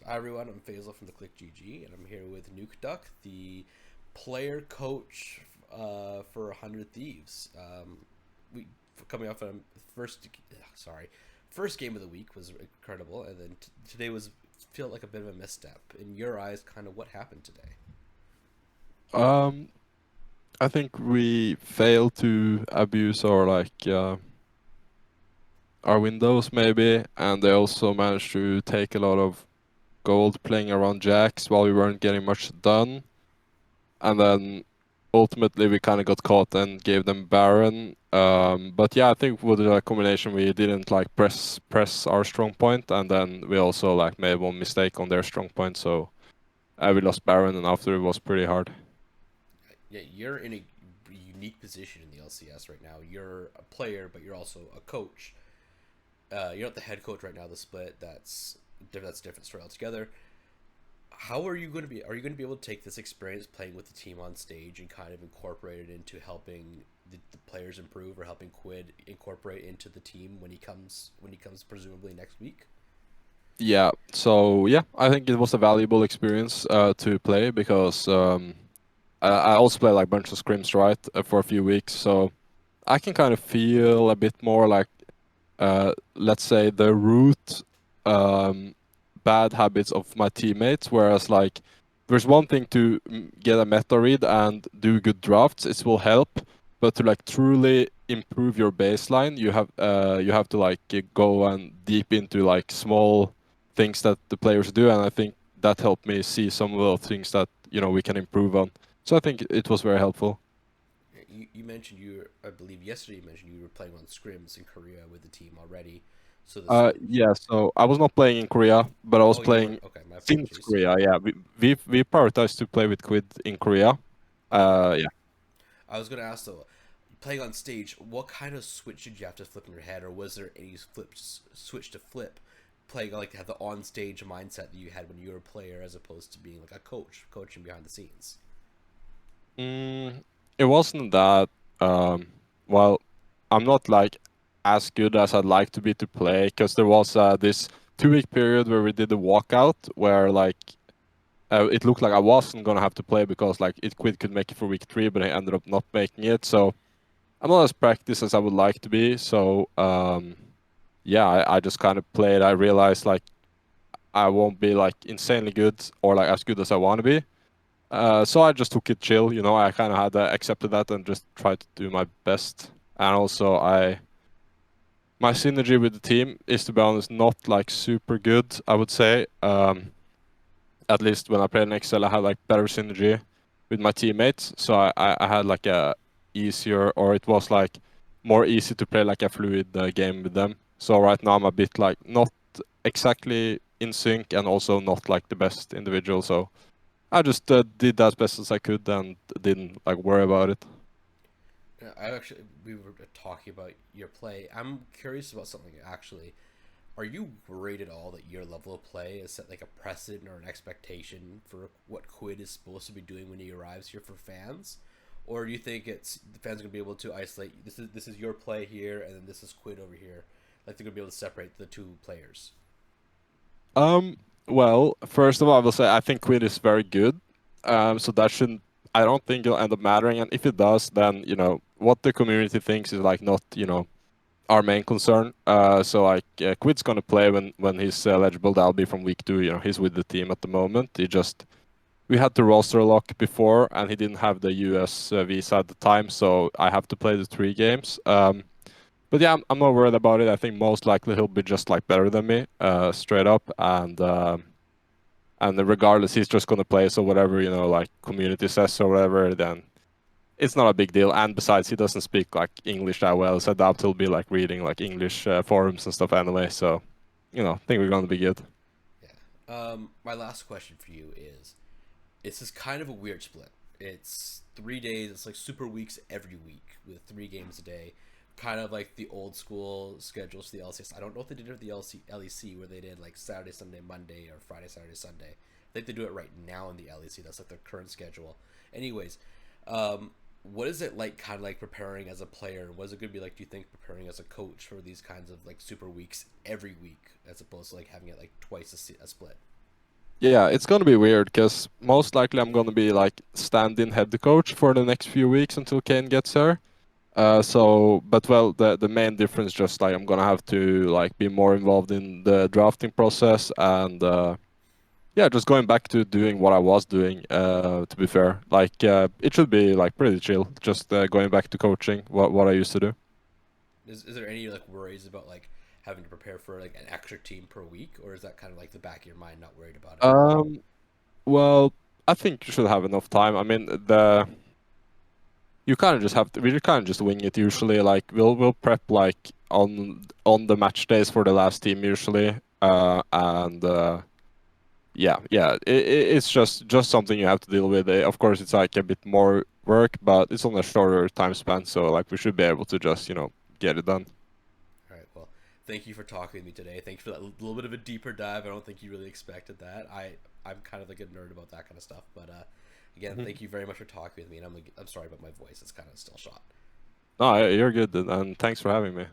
Hi everyone, I'm Faisal from the Click GG, and I'm here with Nukeduck, the player coach for 100 Thieves. We coming off a first, sorry, first game of the week was incredible, and then today was felt like a bit of a misstep. In your eyes, kind of what happened today? Um, I think we failed to abuse our windows maybe, and they also managed to take a lot of gold playing around jacks while we weren't getting much done. And then ultimately we kind of got caught and gave them Baron. But yeah, I think with the combination we didn't like press our strong point, and then we also like made one mistake on their strong point, so we lost Baron, and after it was pretty hard. Yeah, you're in a unique position in the LCS right now. You're a player, but you're also a coach. You're not the head coach right now. The split that's a different story altogether. How are you going to be? Are you going to be able to take this experience playing with the team on stage and kind of incorporate it into helping the players improve, or helping Quid incorporate into the team when he comes presumably next week? Yeah, so yeah, I think it was a valuable experience to play because I also play like bunch of scrims, right, for a few weeks, so I can kind of feel a bit more like let's say the root um, bad habits of my teammates. Whereas like there's one thing to get a meta read and do good drafts, it will help. But to like truly improve your baseline, you have to like go and deep into like small things that the players do, and I think that helped me see some of the things that we can improve on. So I think it was very helpful. You mentioned I believe yesterday you mentioned you were playing on scrims in Korea with the team already. So Yeah, so I was not playing in Korea, but I was oh, you weren't. playing Okay, my since apologies. Korea. Yeah, we prioritized to play with Quid in Korea. Okay, Yeah. I was gonna ask though, playing on stage, what kind of switch did you have to flip in your head, or was there any switch to flip? Playing like to have the on stage mindset that you had when you were a player, as opposed to being like a coach, coaching behind the scenes. It wasn't that. Um, well, I'm not like as good as I'd like to be to play because there was this 2 week period where we did the walkout where like it looked like I wasn't gonna have to play because like it Quid could make it for week 3, but I ended up not making it. So I'm not as practiced as I would like to be. So yeah, I just kind of played. I realized like I won't be like insanely good or like as good as I want to be. So I just took it chill. I kind of had accepted that and just tried to do my best. And also, my synergy with the team is, to be honest, not like super good. I would say. At least when I played in Excel, I had like better synergy with my teammates. So I had like a easier, or it was like more easy to play like a fluid game with them. So right now I'm a bit like not exactly in sync and also not like the best individual. So I just did as best as I could and didn't like worry about it. I actually we were talking about your play. I'm curious about something actually. Are you worried at all that your level of play is set like a precedent or an expectation for what Quid is supposed to be doing when he arrives here for fans? Or do you think it's the fans are gonna be able to isolate this is your play here, and then this is Quid over here? Like they're gonna be able to separate the two players. Um, well, first of all, I will say I think Quid is very good. So that shouldn't. I don't think it'll end up mattering, and if it does, then what the community thinks is like not our main concern. So like Quid's gonna play when he's eligible. That'll be from week 2. He's with the team at the moment. We had to roster lock before, and he didn't have the US visa at the time, so I have to play the 3 games. But yeah, I'm not worried about it. I think most likely he'll be just like better than me, straight up, and regardless, he's just gonna play. So whatever like community says or whatever, then it's not a big deal. And besides, he doesn't speak like English that well, so I doubt he'll be like reading like English forums and stuff anyway. So I think we're gonna be good. Yeah. My last question for you is: this is kind of a weird split. It's 3 days. It's like super weeks every week with 3 games a day. Kind of like the old school schedules for the LCS. I don't know if they did it with the LEC where they did like Saturday, Sunday, Monday, or Friday, Saturday, Sunday. I think they do it right now in the LEC. That's like their current schedule. Anyways, what is it like, kind of like preparing as a player? What is it going to be like, do you think, preparing as a coach for these kinds of like super weeks every week, as opposed to like having it like twice a split? Yeah, it's gonna be weird because most likely I'm gonna be like stand-in head coach for the next few weeks until Kane gets here. But well, the main difference just like I'm gonna have to like be more involved in the drafting process and yeah, just going back to doing what I was doing. To be fair, like it should be like pretty chill. Just going back to coaching what I used to do. Is there any like worries about like having to prepare for like an extra team per week, or is that kind of like the back of your mind, not worried about it? Um, well, I think you should have enough time. I mean, the you kind of just have to. We kind of just wing it usually. Like we'll prep like on the match days for the last team usually. And yeah, it's just something you have to deal with. Of course, it's like a bit more work, but it's on a shorter time span, so like we should be able to just get it done. All right. Well, thank you for talking with me today. Thank you for that little bit of a deeper dive. I don't think you really expected that. I'm kind of like a nerd about that kind of stuff. But again, Mhm. thank you very much for talking with me. And I'm sorry about my voice. It's kind of still shot. No, you're good, and thanks for having me.